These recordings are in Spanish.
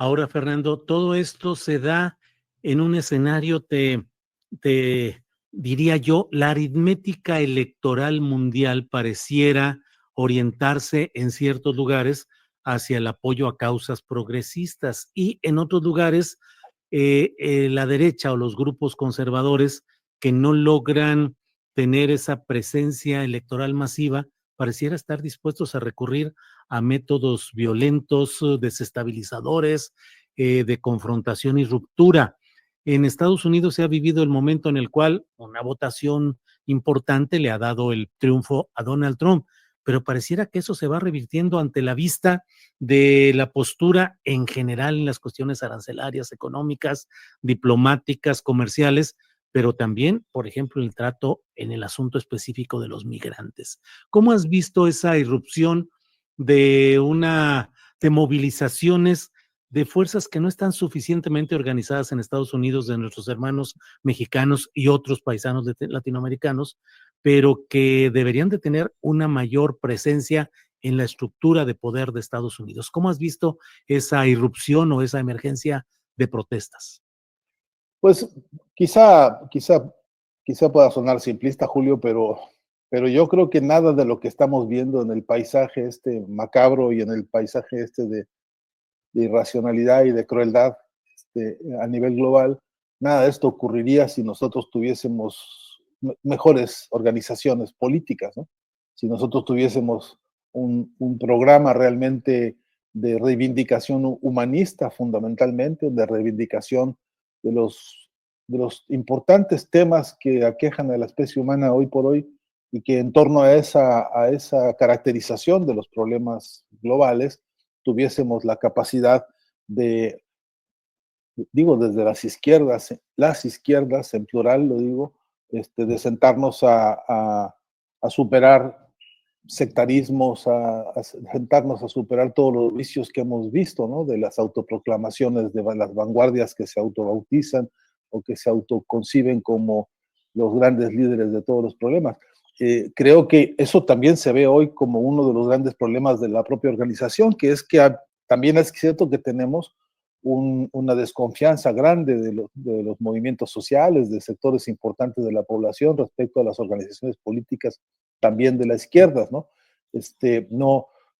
Ahora, Fernando, todo esto se da en un escenario, te diría yo, la aritmética electoral mundial pareciera orientarse en ciertos lugares hacia el apoyo a causas progresistas y en otros lugares la derecha o los grupos conservadores que no logran tener esa presencia electoral masiva pareciera estar dispuestos a recurrir a métodos violentos, desestabilizadores, de confrontación y ruptura. En Estados Unidos se ha vivido el momento en el cual una votación importante le ha dado el triunfo a Donald Trump, pero pareciera que eso se va revirtiendo ante la vista de la postura en general en las cuestiones arancelarias, económicas, diplomáticas, comerciales, pero también, por ejemplo, el trato en el asunto específico de los migrantes. ¿Cómo has visto esa irrupción de movilizaciones de fuerzas que no están suficientemente organizadas en Estados Unidos, de nuestros hermanos mexicanos y otros paisanos latinoamericanos, pero que deberían de tener una mayor presencia en la estructura de poder de Estados Unidos? ¿Cómo has visto esa irrupción o esa emergencia de protestas? Pues quizá pueda sonar simplista, Julio, pero yo creo que nada de lo que estamos viendo en el paisaje este macabro y en el paisaje este de irracionalidad y de crueldad a nivel global, nada de esto ocurriría si nosotros tuviésemos mejores organizaciones políticas, ¿no? Si nosotros tuviésemos un programa realmente de reivindicación humanista, fundamentalmente, de reivindicación de de los importantes temas que aquejan a la especie humana hoy por hoy y que en torno a a esa caracterización de los problemas globales tuviésemos la capacidad de, digo, desde las izquierdas en plural, lo digo, de sentarnos a superar sectarismos, sentarnos a superar todos los vicios que hemos visto, ¿no? De las autoproclamaciones de las vanguardias que se autobautizan o que se autoconciben como los grandes líderes de todos los problemas. Creo que eso también se ve hoy como uno de los grandes problemas de la propia organización, que es que también es cierto que tenemos una desconfianza grande de los movimientos sociales, de sectores importantes de la población respecto a las organizaciones políticas también de la izquierda, ¿no?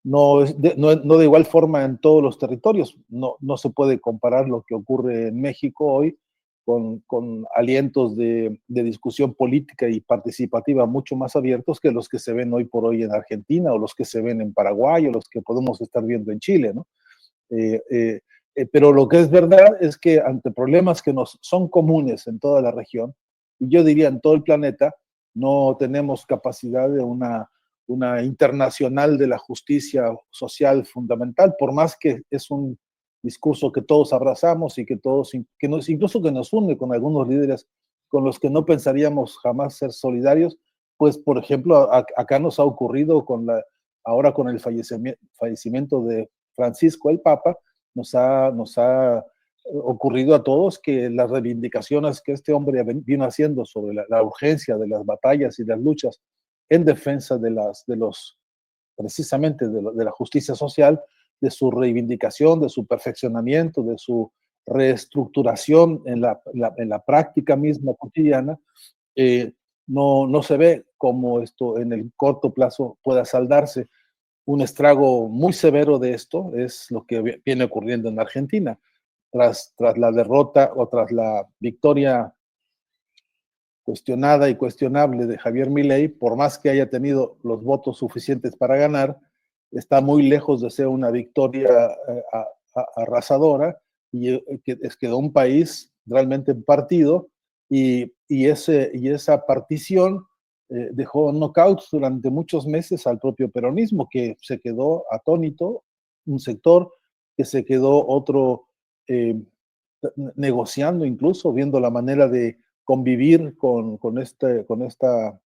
No de igual forma en todos los territorios. No se puede comparar lo que ocurre en México hoy con alientos de discusión política y participativa mucho más abiertos que los que se ven hoy por hoy en Argentina o los que se ven en Paraguay o los que podemos estar viendo en Chile, ¿no? Pero lo que es verdad es que ante problemas que nos son comunes en toda la región, y yo diría en todo el planeta, no tenemos capacidad de una internacional de la justicia social fundamental, por más que es un discurso que todos abrazamos y que incluso que nos une con algunos líderes con los que no pensaríamos jamás ser solidarios, pues por ejemplo acá nos ha ocurrido ahora con el fallecimiento de Francisco el Papa, nos ha ocurrido a todos que las reivindicaciones que este hombre vino haciendo sobre la urgencia de las batallas y las luchas en defensa precisamente de la justicia social, de su reivindicación, de su perfeccionamiento, de su reestructuración en la práctica misma cotidiana, no se ve cómo esto en el corto plazo pueda saldarse. Un estrago muy severo de esto es lo que viene ocurriendo en Argentina. Tras la derrota o tras la victoria cuestionada y cuestionable de Javier Milei, por más que haya tenido los votos suficientes para ganar, está muy lejos de ser una victoria arrasadora y quedó un país realmente partido y esa partición dejó knockouts durante muchos meses al propio peronismo, que se quedó atónito, un sector que se quedó otro negociando incluso, viendo la manera de convivir con esta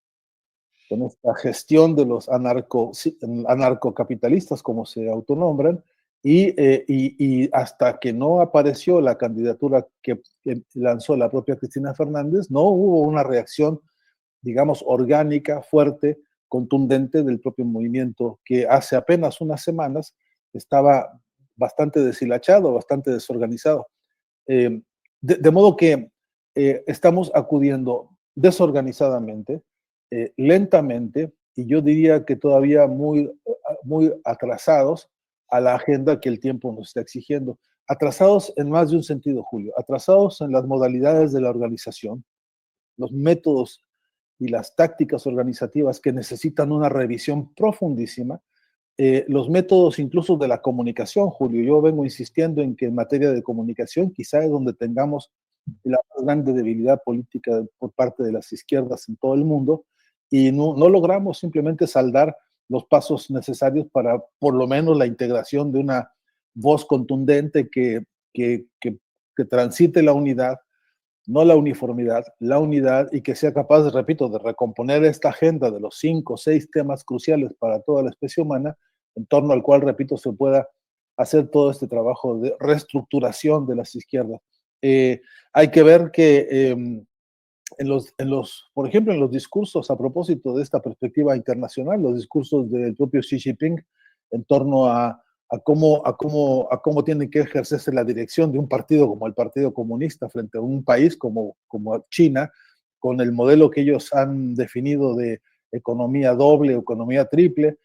gestión de los anarcocapitalistas, como se autonombran, y hasta que no apareció la candidatura que lanzó la propia Cristina Fernández, no hubo una reacción, digamos, orgánica, fuerte, contundente del propio movimiento, que hace apenas unas semanas estaba bastante deshilachado, bastante desorganizado. De modo que estamos acudiendo desorganizadamente, lentamente, y yo diría que todavía muy atrasados a la agenda que el tiempo nos está exigiendo. Atrasados en más de un sentido, Julio. Atrasados en las modalidades de la organización, los métodos y las tácticas organizativas que necesitan una revisión profundísima, los métodos incluso de la comunicación, Julio. Yo vengo insistiendo en que en materia de comunicación quizá es donde tengamos la más grande debilidad política por parte de las izquierdas en todo el mundo, y no logramos simplemente saldar los pasos necesarios para por lo menos la integración de una voz contundente que transite la unidad, no la uniformidad, la unidad, y que sea capaz, repito, de recomponer esta agenda de los 5 o 6 temas cruciales para toda la especie humana, en torno al cual, repito, se pueda hacer todo este trabajo de reestructuración de las izquierdas. Hay que ver que por ejemplo, en los discursos a propósito de esta perspectiva internacional, los discursos del propio Xi Jinping en torno a cómo tiene que ejercerse la dirección de un partido como el Partido Comunista frente a un país como China, con el modelo que ellos han definido de economía doble, economía triple,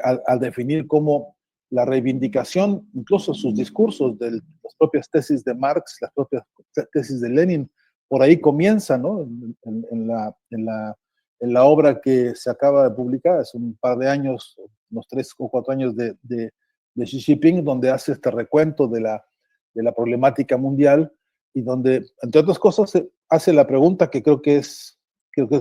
al definir cómo la reivindicación, incluso sus discursos de las propias tesis de Marx, las propias tesis de Lenin, por ahí comienza, ¿no? En la obra que se acaba de publicar hace un par de años, unos 3 o 4 años de Xi Jinping, donde hace este recuento de la problemática mundial y donde, entre otras cosas, hace la pregunta que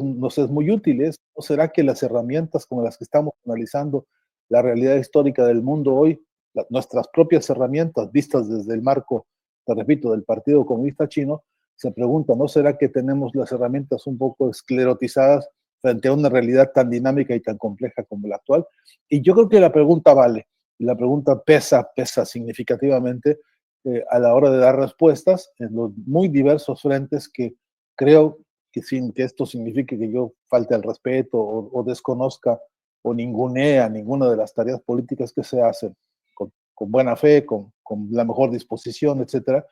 nos es muy útil, ¿no será que las herramientas como las que estamos analizando la realidad histórica del mundo hoy, nuestras propias herramientas vistas desde el marco, te repito, del Partido Comunista Chino, se pregunta, ¿no será que tenemos las herramientas un poco esclerotizadas frente a una realidad tan dinámica y tan compleja como la actual? Y yo creo que la pregunta vale, y la pregunta pesa significativamente a la hora de dar respuestas en los muy diversos frentes que creo que sin que esto signifique que yo falte al respeto o desconozca o ningunea ninguna de las tareas políticas que se hacen con buena fe, con la mejor disposición, etcétera.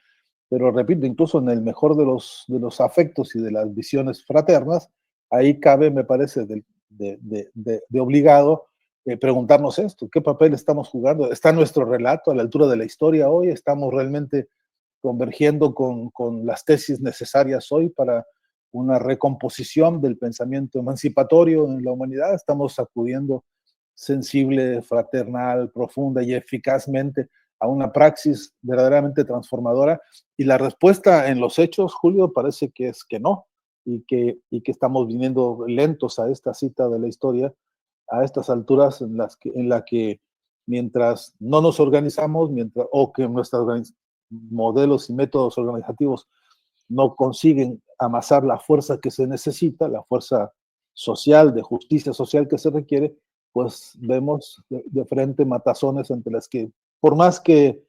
Pero repito, incluso en el mejor de los afectos y de las visiones fraternas, ahí cabe, me parece, de obligado preguntarnos esto: ¿qué papel estamos jugando? ¿Está nuestro relato a la altura de la historia hoy? ¿Estamos realmente convergiendo con las tesis necesarias hoy para una recomposición del pensamiento emancipatorio en la humanidad? ¿Estamos acudiendo sensible, fraternal, profunda y eficazmente a una praxis verdaderamente transformadora? Y la respuesta en los hechos, Julio, parece que es que no, y que estamos viniendo lentos a esta cita de la historia, a estas alturas en la que mientras no nos organizamos, o que nuestros modelos y métodos organizativos no consiguen amasar la fuerza que se necesita, la fuerza social, de justicia social que se requiere, pues vemos de frente matazones entre las que, por más que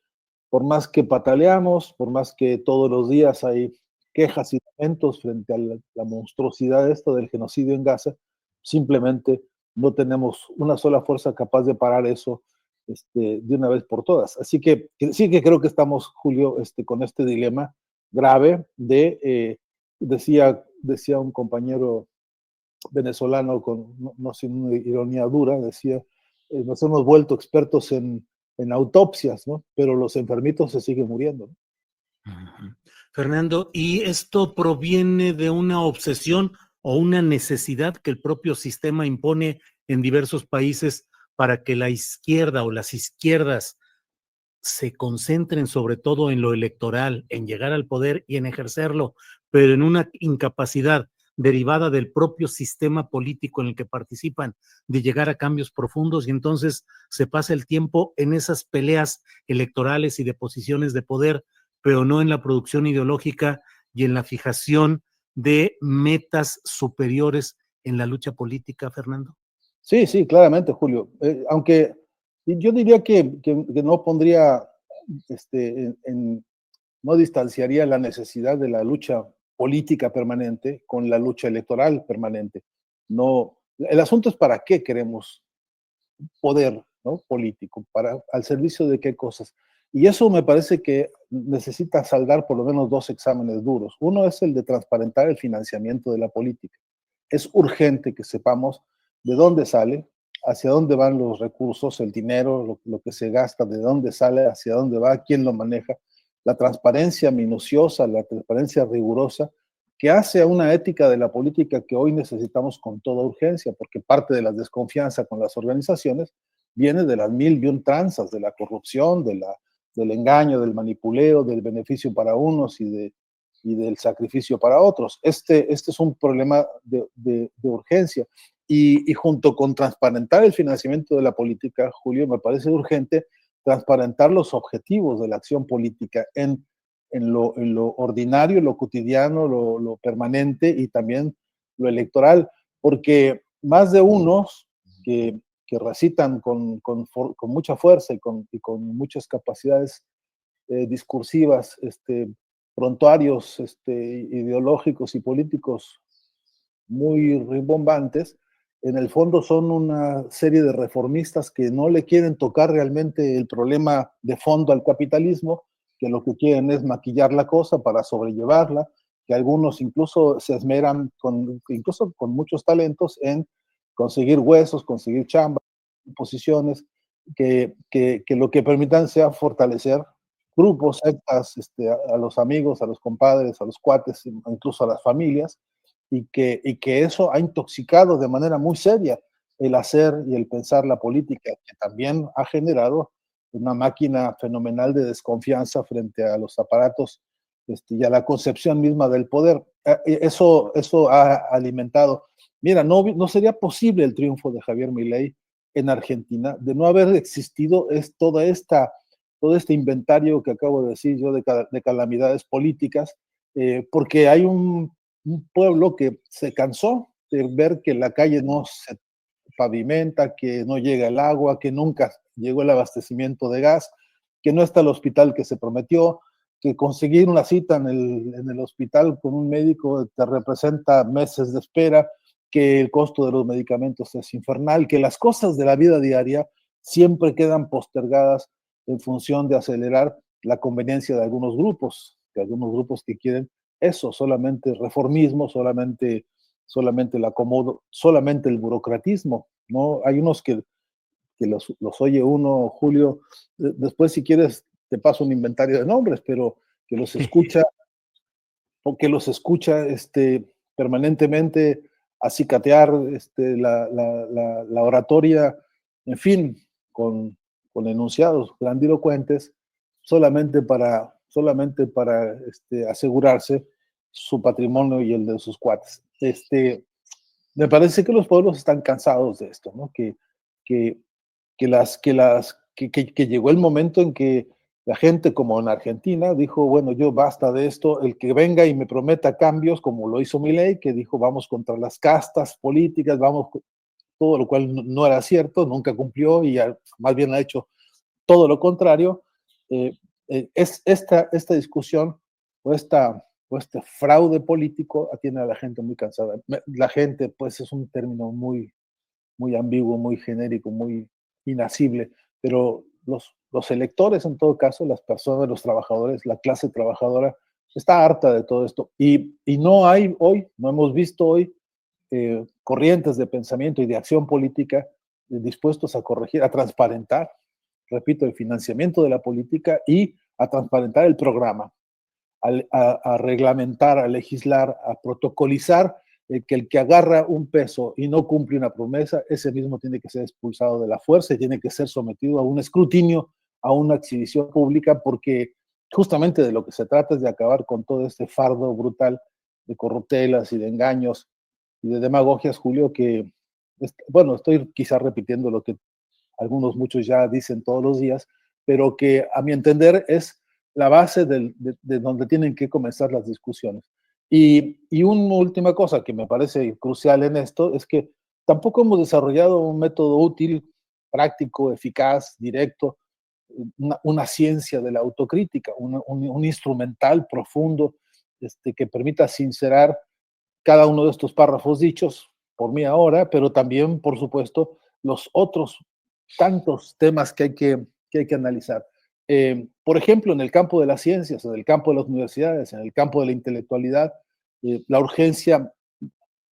pataleamos, por más que todos los días hay quejas y lamentos frente a la monstruosidad esto del genocidio en Gaza, simplemente no tenemos una sola fuerza capaz de parar eso de una vez por todas. Así que sí que creo que estamos, Julio, con este dilema grave decía un compañero venezolano no sin una ironía dura, decía, nos hemos vuelto expertos en autopsias, ¿no? Pero los enfermitos se siguen muriendo, ¿no? Fernando, ¿y esto proviene de una obsesión o una necesidad que el propio sistema impone en diversos países para que la izquierda o las izquierdas se concentren sobre todo en lo electoral, en llegar al poder y en ejercerlo, pero en una incapacidad derivada del propio sistema político en el que participan de llegar a cambios profundos, y entonces se pasa el tiempo en esas peleas electorales y de posiciones de poder, pero no en la producción ideológica y en la fijación de metas superiores en la lucha política, Fernando? Sí, sí, claramente, Julio. Aunque yo diría que no pondría, no distanciaría la necesidad de la lucha política permanente con la lucha electoral permanente. No, el asunto es para qué queremos poder ¿no? Político, al servicio de qué cosas. Y eso me parece que necesita saldar por lo menos dos exámenes duros. Uno es el de transparentar el financiamiento de la política. Es urgente que sepamos de dónde sale, hacia dónde van los recursos, el dinero, lo que se gasta, de dónde sale, hacia dónde va, quién lo maneja. La transparencia minuciosa, la transparencia rigurosa, que hace a una ética de la política que hoy necesitamos con toda urgencia, porque parte de la desconfianza con las organizaciones viene de las mil y un tranzas, de la corrupción, del engaño, del manipuleo, del beneficio para unos y del sacrificio para otros. Este es un problema de urgencia. Y junto con transparentar el financiamiento de la política, Julio, me parece urgente transparentar los objetivos de la acción política en lo ordinario, lo cotidiano, lo permanente y también lo electoral, porque más de unos que recitan con mucha fuerza y con muchas capacidades discursivas, prontuarios ideológicos y políticos muy rimbombantes, en el fondo son una serie de reformistas que no le quieren tocar realmente el problema de fondo al capitalismo, que lo que quieren es maquillar la cosa para sobrellevarla, que algunos incluso se esmeran, incluso con muchos talentos, en conseguir huesos, conseguir chambas, posiciones, que lo que permitan sea fortalecer grupos, sectas, a los amigos, a los compadres, a los cuates, incluso a las familias, y que eso ha intoxicado de manera muy seria el hacer y el pensar la política, que también ha generado una máquina fenomenal de desconfianza frente a los aparatos y a la concepción misma del poder. Eso ha alimentado. Mira, no sería posible el triunfo de Javier Milei en Argentina de no haber existido todo este inventario que acabo de decir yo de calamidades políticas, porque hay un pueblo que se cansó de ver que la calle no se pavimenta, que no llega el agua, que nunca llegó el abastecimiento de gas, que no está el hospital que se prometió, que conseguir una cita en el hospital con un médico te representa meses de espera, que el costo de los medicamentos es infernal, que las cosas de la vida diaria siempre quedan postergadas en función de acelerar la conveniencia de algunos grupos que quieren eso, solamente reformismo, solamente el acomodo, solamente el burocratismo, ¿no? Hay unos que los oye uno, Julio, después si quieres te paso un inventario de nombres, pero que los escucha, o que los escucha permanentemente acicatear la oratoria, en fin, con enunciados grandilocuentes, solamente para asegurarse su patrimonio y el de sus cuates. Me parece que los pueblos están cansados de esto, ¿no? Que, que llegó el momento en que la gente, como en Argentina, dijo, bueno, yo basta de esto, el que venga y me prometa cambios, como lo hizo Milei, que dijo, vamos contra las castas políticas, vamos, todo lo cual no era cierto, nunca cumplió y más bien ha hecho todo lo contrario. Es esta discusión o, o este fraude político tiene a la gente muy cansada. La gente, pues es un término muy ambiguo, muy genérico, muy inasible, pero los electores, en todo caso, las personas, los trabajadores, la clase trabajadora, está harta de todo esto. Y no hay hoy, no hemos visto hoy corrientes de pensamiento y de acción política dispuestos a corregir, a transparentar, repito, el financiamiento de la política y a transparentar el programa, a reglamentar, a legislar, a protocolizar que el que agarra un peso y no cumple una promesa, ese mismo tiene que ser expulsado de la fuerza y tiene que ser sometido a un escrutinio, a una exhibición pública, porque justamente de lo que se trata es de acabar con todo este fardo brutal de corruptelas y de engaños y de demagogias, Julio, que, bueno, estoy quizás repitiendo lo que muchos ya dicen todos los días, pero que a mi entender es la base de donde tienen que comenzar las discusiones. Y una última cosa que me parece crucial en esto es que tampoco hemos desarrollado un método útil, práctico, eficaz, directo, una ciencia de la autocrítica, un instrumental profundo que permita sincerar cada uno de estos párrafos dichos por mí ahora, pero también, por supuesto, los otros tantos temas que hay que analizar. Por ejemplo, en el campo de las ciencias, en el campo de las universidades, en el campo de la intelectualidad, la urgencia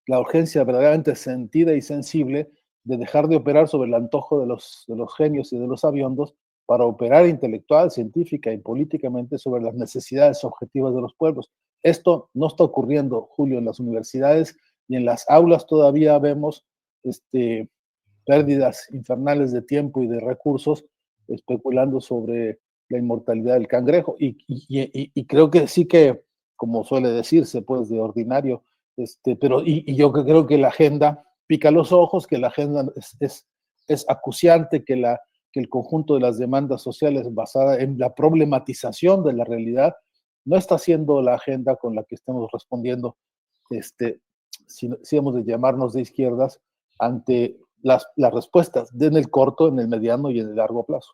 verdaderamente sentida y sensible de dejar de operar sobre el antojo de los genios y de los aviondos para operar intelectual, científica y políticamente sobre las necesidades objetivas de los pueblos. Esto no está ocurriendo, Julio, en las universidades y en las aulas todavía vemos pérdidas infernales de tiempo y de recursos especulando sobre la inmortalidad del cangrejo. Y creo que sí que, como suele decirse, pues de ordinario, pero yo creo que la agenda pica los ojos, que la agenda es acuciante, que el conjunto de las demandas sociales basada en la problematización de la realidad no está siendo la agenda con la que estamos respondiendo, si hemos de llamarnos de izquierdas, ante las respuestas en el corto, en el mediano y en el largo plazo.